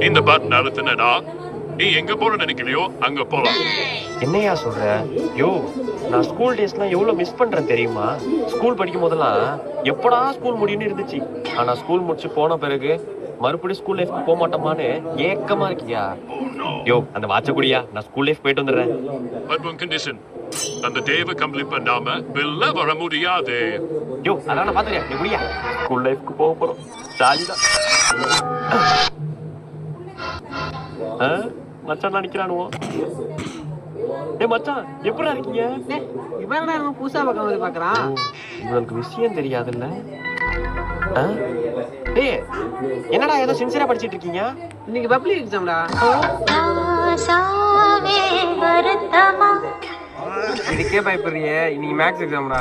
இந்த பட்டன் அழுத்தினடா, நீ எங்க போற நினைக்கலையோ அங்க போலாம். என்னையா சொல்ற? யோ, நான் ஸ்கூல் டேஸ்லாம் எவ்வளவு மிஸ் பண்றேன் தெரியுமா? ஸ்கூல் படிக்கும் போதெல்லாம் எப்படா ஸ்கூல் முடியும்னு இருந்துச்சு. ஆனா ஸ்கூல் முடிச்சு போன பிறகு மறுபடியும் ஸ்கூல் லைஃப்க்கு போக மாட்டோமான்னு ஏக்கமா இருக்கியா? யோ, அந்த வாட்ச குடியா, நான் ஸ்கூல் லைஃப் போயிட்டு வந்துடுறேன். பட் ஒன் கண்டிஷன், அந்த தேவை கம்ப்ளீட் பண்ணாம வெளில வர முடியாது. யோ, அதான் நான் பாத்துறியா, நீ குடியா. ஸ்கூல் லைஃப்க்கு போக போறோம், ஜாலிதான். மச்சான் நினைக்கிறானுவோ. ஏ மச்சான், எப்படா இருக்கீங்க? இவன் புதுசா பக்கம் வந்து பாக்குறான். உங்களுக்கு விஷயம் தெரியாதுல்ல? ஏய், என்னடா ஏதோ சின்சியரா படிச்சிட்டு இருக்கீங்க? இன்னைக்கு பப்ளிக் எக்ஸாம்டா. இதுக்கே பயப்படுறிய, இன்னைக்கு மேக்ஸ் எக்ஸாம்டா.